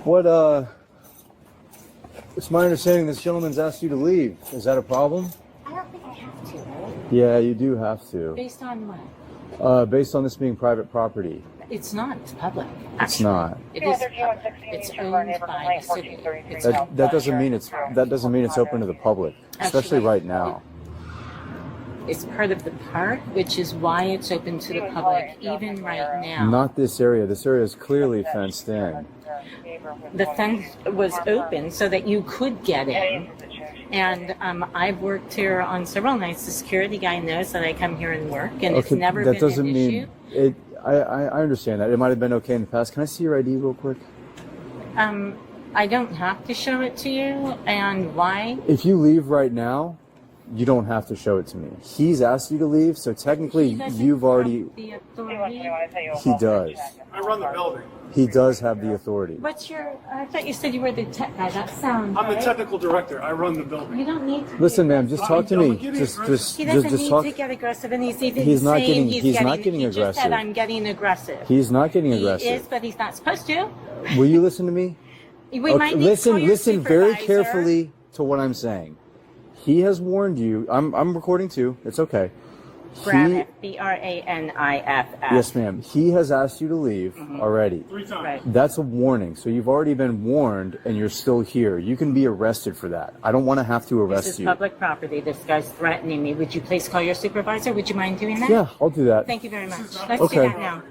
What, it's my understanding this gentleman's asked you to leave. Is that a problem? I don't think I have to. Yeah, you do have to. Based on what? Based on this being private property. It's not. It's public. It's not. It is public. It's owned by the city. That doesn't mean it's open to the public, especially right now. It's part of the park, which is why it's open to the public, even right now. Not this area. This area is clearly fenced in. The fence was open so that you could get in. And I've worked here on several nights. The security guy knows that I come here and work, and it's never been an issue. I understand that. It might have been okay in the past. Can I see your ID real quick? I don't have to show it to you. And why? If you leave right now, you don't have to show it to me. He's asked you to leave, so technically you've already... The authority? He does. I run the building. He does have the authority. What's your... I thought you said you were the tech guy. That sounds I'm the technical director. I run the building. You don't need to... Listen, ma'am, just talk to me. He doesn't Just need talk. to get aggressive, and he's even He's not saying getting- he's not getting He just aggressive. said, I'm getting aggressive. He's not getting He aggressive. is, but he's not supposed to. Will you listen to me? We might need to call your Listen very supervisor. carefully to what I'm saying. He has warned you. I'm recording too. It's okay. Braniff, B-R-A-N-I-F-F. Yes, ma'am. He has asked you to leave already. 3 times. Right. That's a warning. So you've already been warned, and you're still here. You can be arrested for that. I don't want to have to arrest This is you. public property. This guy's threatening me. Would you please call your supervisor? Would you mind doing that? Yeah, I'll do that. Thank you very much. Let's Okay. do that now.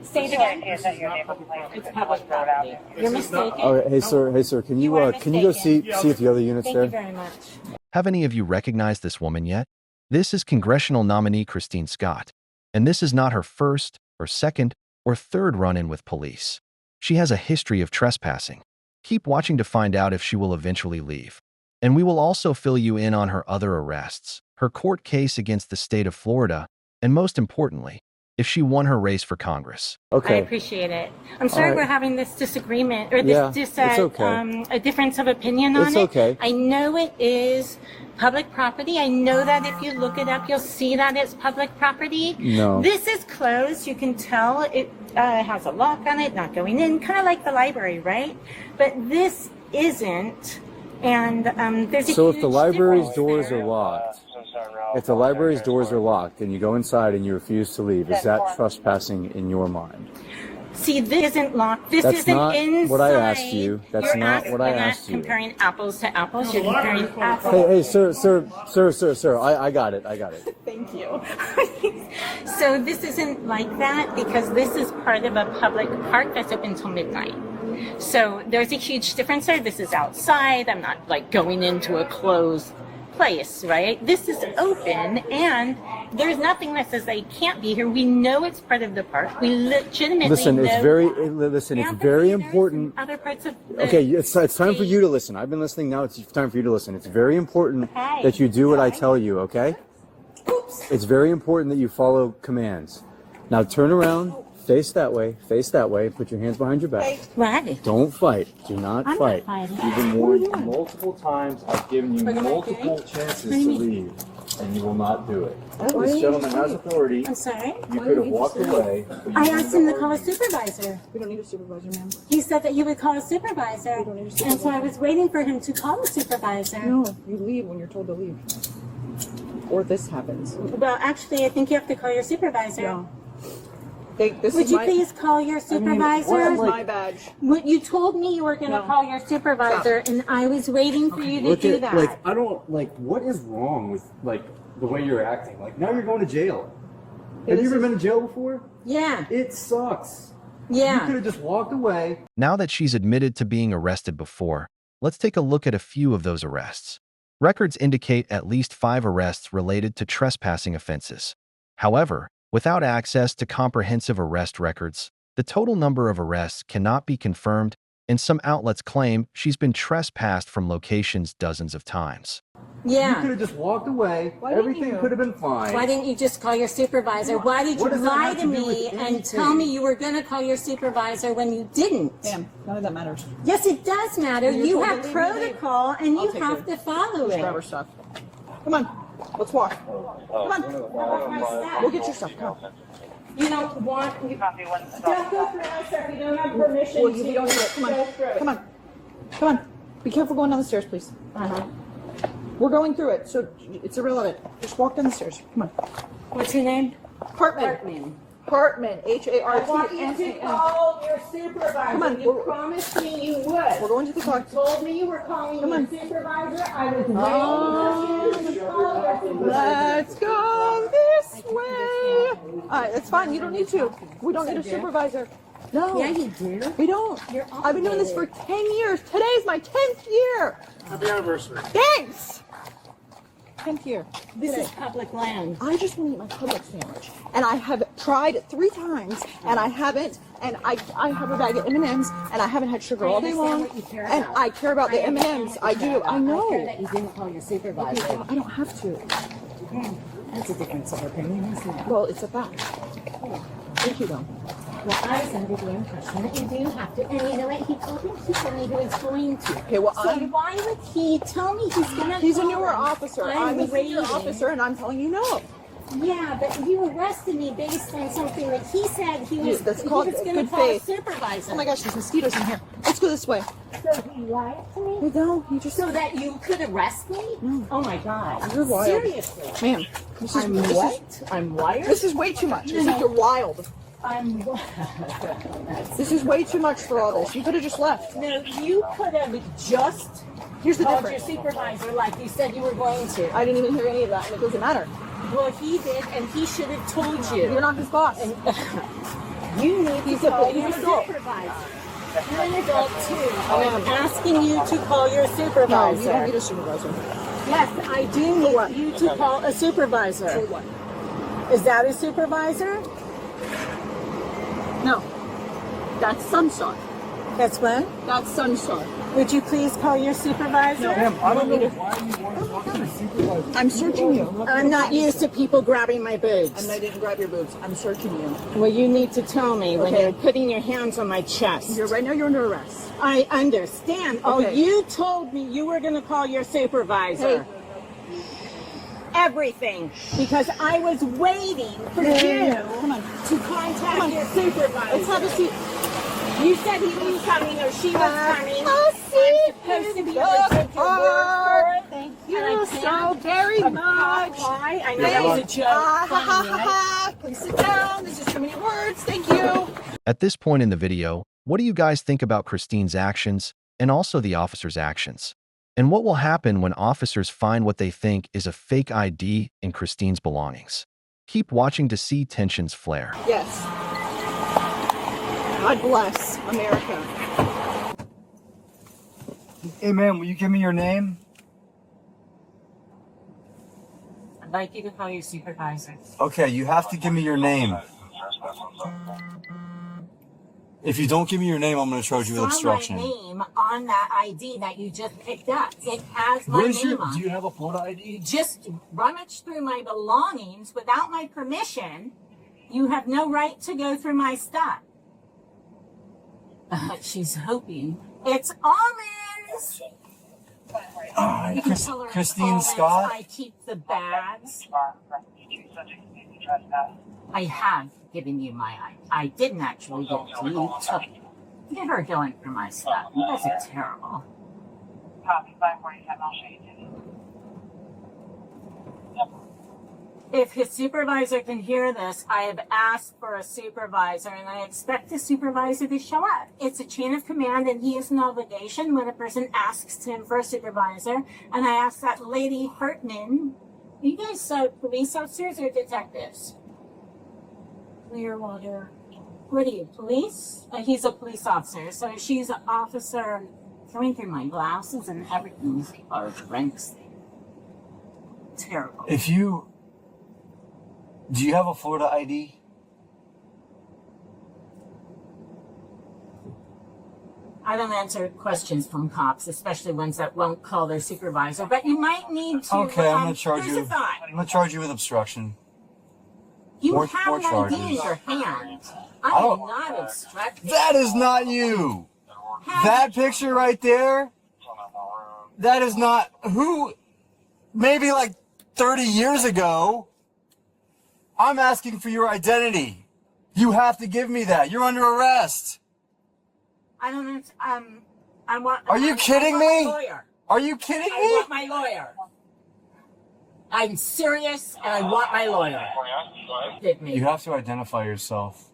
Say it again. It's public property. You're mistaken. All right, hey sir, can you are go see mistaken. if the other unit's Thank there? you very much. Have any of you recognized this woman yet? This is congressional nominee Christine Scott, and this is not her first, or second, or third run-in with police. She has a history of trespassing. Keep watching to find out if she will eventually leave. And we will also fill you in on her other arrests, her court case against the state of Florida, and most importantly, if she won her race for Congress. I Okay. appreciate it. I'm sorry right. we're having this disagreement, or Yeah, this it's okay. a difference of opinion on It's it. okay. I know it is public property. I know that if you look it up, you'll see that it's public property. No. This is closed. You can tell it has a lock on it, not going in, kind of like the library, right? But this isn't. And there's a So if huge the library's difference doors there. are locked, if the library's doors are locked and you go inside and you refuse to leave, is that trespassing in your mind? See, this isn't locked. This That's isn't not inside. what I asked you. That's You're not what I you're not asked you. comparing apples to apples. You're comparing apples. Hey, sir, I got it. Thank you. So this isn't like that because this is part of a public park that's open until midnight. So there's a huge difference there. This is outside. I'm not like going into a closed place, right? This is open, and there's nothing that says they can't be here. We know it's part of the park. We legitimately Listen, know. it's very important. Other parts of the Okay, it's time for you to listen. I've been listening now. It's time for you to listen. It's very important Okay. that you do what I tell you, okay? Oops. It's very important that you follow commands. Now turn around, face that way, put your hands behind your back. What? Don't fight. Do not I'm fight. not fighting. You've been warned multiple times. I've given you multiple chances to leave, and you will not do it. This gentleman has authority. I'm sorry? You could have walked away. but you I used asked him to the call a authority. supervisor. We don't need a supervisor, ma'am. He said that you would call a supervisor. need a And so I was waiting for him to call a supervisor. No, you leave when you're told to leave. Or this happens. Well, actually, I think you have to call your supervisor. No. Would you please call your supervisor? Where's my badge? You told me you were going to No. call your supervisor, and I was waiting for you to do that. I don't, what is wrong with, the way you're acting? Now you're going to jail. Have you ever been to jail before? Yeah, It sucks. You yeah. could have just walked away. Now that she's admitted to being arrested before, let's take a look at a few of those arrests. Records indicate at least 5 arrests related to trespassing offenses. However, without access to comprehensive arrest records, the total number of arrests cannot be confirmed, and some outlets claim she's been trespassed from locations dozens of times. You Yeah. could have just walked away. Why didn't Everything you? could have been fine. Why didn't you just call your supervisor? Why did you What does that lie have to to do me with and anything? tell me you were going to call your supervisor when you didn't? Ma'am, none of that matters. Yes, it does matter. You're You told to have leave, protocol, and I'll you take have it. to follow Just grab it. our stuff. Come on, let's walk. Come on. We'll get your stuff. Come on. You don't want, don't go through my stuff, you don't have permission Well, to you don't need it. Come go on. through it. Come on. Come on. Be careful going down the stairs, please. Uh-huh. We're going through it, so it's irrelevant. Just walk down the stairs. Come on. What's your name? Hartman. Hartman. I want you to H-A-R-T-M-A-N. call your supervisor. Come on, You we're- promised me you would. We're going to the car. You told me you were calling Come your on. supervisor. I was waiting for you to call your supervisor. Let's go this way. All right, that's fine. You don't need to. We don't need a supervisor. No. Yeah, you do. We don't. You're I've been doing this for 10 years. Today's my 10th year. Happy anniversary. Thanks. 10th year. This is public land. I just want to eat my Publix sandwich. And I have tried 3 times, and I haven't. And I have a bag of M&Ms, and I haven't had sugar all day long. And I care about the M&Ms. I do. I know. I care that you didn't call your supervisor. Okay, I don't have to. That's a difference of opinion, isn't it? Well, it's a fact. Thank you, though. Well, I was under the impression that you do have to. And you know what? He told me he was going to. Okay, well, So why would he tell me he's gonna? he's a call newer him? officer. I'm a senior waiting. officer, and I'm telling you no. Yeah, but you arrested me based on something that he said he was. That's he called was gonna good call faith. a supervisor. Oh my gosh, there's mosquitoes in here. Let's go this way. So he lied to me. No, you just. So that you could arrest me? Oh my God! You're wild. Seriously? Man, this is, I'm this what? is, I'm wired. this is way too much. It's like you're wild. I'm. This is way too much for all this. You could have just left. No, you could have just Here's the called your difference. supervisor like you said you were going to. I didn't even hear any of that, and it doesn't matter. Well, he did, and he should have told You're you. not his boss. You need He's to call he's your an adult. supervisor. You're an adult too. I'm am. asking you to call your No, supervisor. you don't need a supervisor. Yes, I do need you to call a supervisor. For what? Is that a supervisor? No. That's Sunstar. That's what? That's Sunstar. Would you please call your supervisor? Ma'am, I don't know why you want to talk to the supervisor. I'm searching you. I'm not used to people grabbing my boobs. And I didn't grab your boobs. I'm searching you. Well, you need to tell me when Okay. you're putting your hands on my chest. Right now you're under arrest. I understand. Oh, Okay. you told me you were going to call your supervisor. Hey. Everything. Because I was waiting for you Come on. to contact your supervisor. Let's have a seat. You said he was coming or she was coming. a seat I'm supposed to be in able to the take your word for it. Thank And I you can't. so very much. Why? I know that was a joke. Ha ha Funny, ha right? ha. Please sit down. There's just too many words. Thank you. At this point in the video, what do you guys think about Christine's actions and also the officer's actions? And what will happen when officers find what they think is a fake ID in Christine's belongings? Keep watching to see tensions flare. Yes. God bless America. Hey, man, will you give me your name? I'd like you to call your supervisor. Okay, you have to give me your name. If you don't give me your name, I'm going to charge you with obstruction. My name on that ID that you just picked up. It has my Where's name your? on Do it. you have a Florida ID? Just rummage through my belongings without my permission. You have no right to go through my stuff. She's hoping. It's almonds. You can tell her it's Christine almonds. Scott? I keep the bags. I have given you my ID. I didn't actually give it to you. You took it. Get her going for my stuff. You guys are terrible. If his supervisor can hear this, I have asked for a supervisor and I expect the supervisor to show up. It's a chain of command and he has an obligation when a person asks him for a supervisor. And I asked that lady Hartman, are you guys police officers or detectives? Clearwater. What are you, police? He's a police officer. So she's an officer going through my glasses and everything. Our ranks. Terrible. If you... Do you have a Florida ID? I don't answer questions from cops, especially ones that won't call their supervisor. But you might need to. Okay, I'm going to charge here's you. a thought. I'm going to charge you with obstruction. You More have an ID charges. in your hand. I I am don't- not obstructing. That is not you. That picture right there, that is not who, maybe like 30 years ago, I'm asking for your identity. You have to give me that. You're under arrest. I don't know. I want. Are you kidding me? My lawyer. Are you kidding I me? want my lawyer. I'm serious, and I want my lawyer. Did me. You have to identify yourself.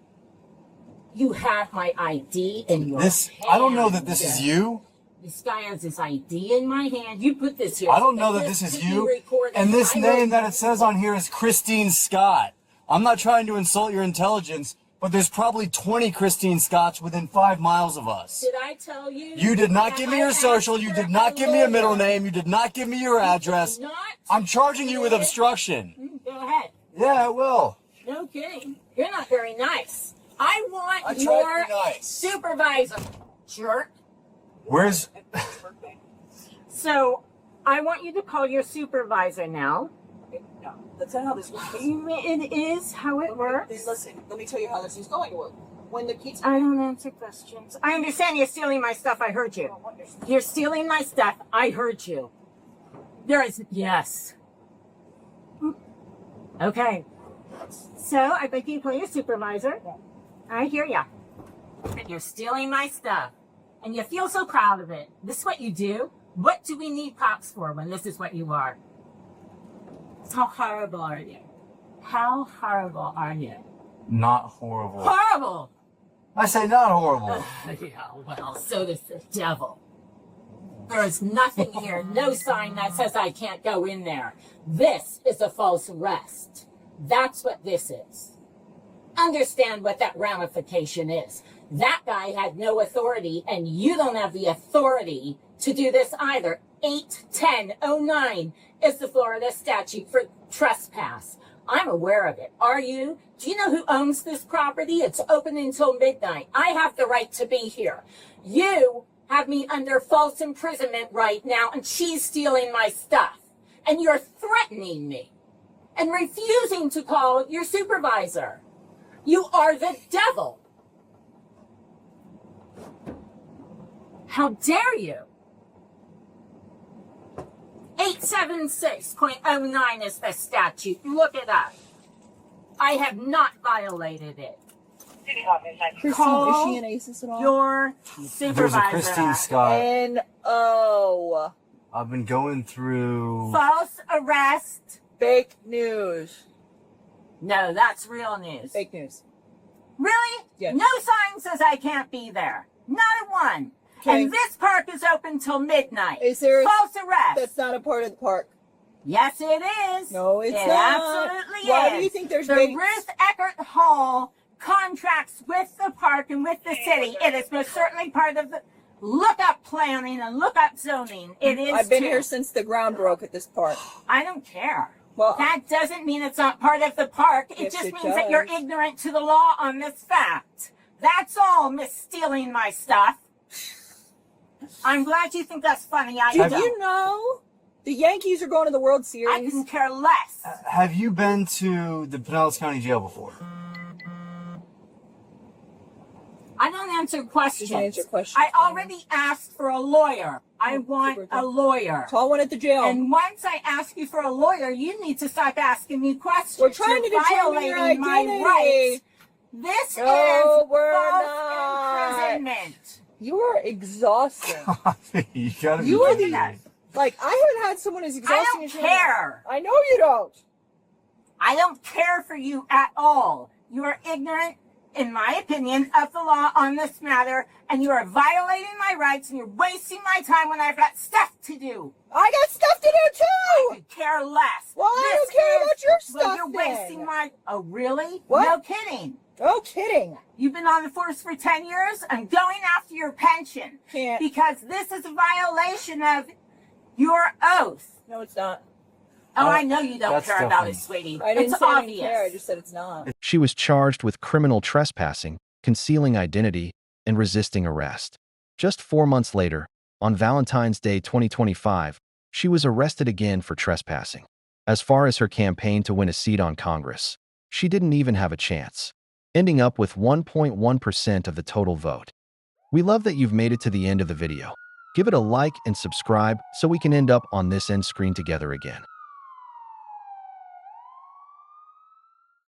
You have my ID in your This, hand. I don't know that this is you. This guy has his ID in my hand. You put this here. I don't know that this is you. And this name that it says on here is Christine Scott. I'm not trying to insult your intelligence, but there's probably 20 Christine Scotts within 5 miles of us. Did I tell you? You did not give me your social. You did not give me a middle name. You did not give me your address. I'm charging you with obstruction. Go ahead. Yeah, I will. No kidding. You're not very nice. I want I tried to your be nice. supervisor, jerk. Where's... So, I want you to call your supervisor now. No, that's not how this works. It is how it works. Listen, let me tell you how this is going to work. When the kids... I don't answer questions. I understand you're stealing my stuff. I heard you. You're stealing my stuff. I heard you. There is... Yes. Okay. So, I'd like you to call your supervisor. I hear ya. You're stealing my stuff. And you feel so proud of it. This is what you do. What do we need cops for when this is what you are? How horrible are you? How horrible are you? Not horrible. Horrible! I say not horrible. Yeah, well, so does the devil. There is nothing here, no sign that says I can't go in there. This is a false arrest. That's what this is. Understand what that ramification is. That guy had no authority, and you don't have the authority to do this either. 81009 is the Florida statute for trespass. I'm aware of it. Are you? Do you know who owns this property? It's open until midnight. I have the right to be here. You have me under false imprisonment right now, and she's stealing my stuff. And you're threatening me and refusing to call your supervisor. You are the devil. How dare you? 876.09 is the statute. Look it up. I have not violated it. Christine, Call is she an ACES at all? your supervisor. There's a Christine Scott. N-O. I've been going through... False arrest. Fake news. No, that's real news. Fake news. Really? Yes. No sign says I can't be there. Not a one. Okay. And this park is open till midnight. Is there... False arrest. That's not a part of the park. Yes, it is. No, it's it not. Absolutely is. Why do you think there's the big... Ruth Eckert Hall contracts with the park and with the city. It is most certainly part of the look-up planning and look-up zoning. It is. I've been too. here since the ground broke at this park. I don't care. Well, that doesn't mean it's not part of the park. It Yes, just it means that you're does. ignorant to the law on this fact. That's all, Miss Stealing My Stuff. I'm glad you think that's funny. I Did don't. you know the Yankees are going to the World I Series? couldn't care less. Have you been to the Pinellas County Jail before? I don't answer questions. Just answer questions. I already asked for a lawyer. I want a lawyer. Call one at the jail. And once I ask you for a lawyer, you need to stop asking me questions. We're trying You're to determine your violating my identity. rights. This No, is we're false not. imprisonment. You are exhausting. You gotta You be are kidding the... me. Like, I haven't had someone as I exhausting don't as you. care. I know you don't. I don't care for you at all. You are ignorant, in my opinion, of the law on this matter, and you are violating my rights, and you're wasting my time when I've got stuff to do. I got stuff to do I too. could care less. Well, I This don't care is- about your Well, stuff you're then. wasting my... Oh, really? What? No kidding. No kidding. You've been on the force for 10 years? I'm going after your pension. Can't. Because this is a violation of your oath. No, it's not. Oh, I know you don't That's care about it, definitely- sweetie. I didn't It's say I obvious. didn't care. I just said it's not. She was charged with criminal trespassing, concealing identity, and resisting arrest. Just 4 months later, on Valentine's Day 2025, she was arrested again for trespassing. As far as her campaign to win a seat on Congress, she didn't even have a chance, ending up with 1.1% of the total vote. We love that you've made it to the end of the video. Give it a like and subscribe so we can end up on this end screen together again.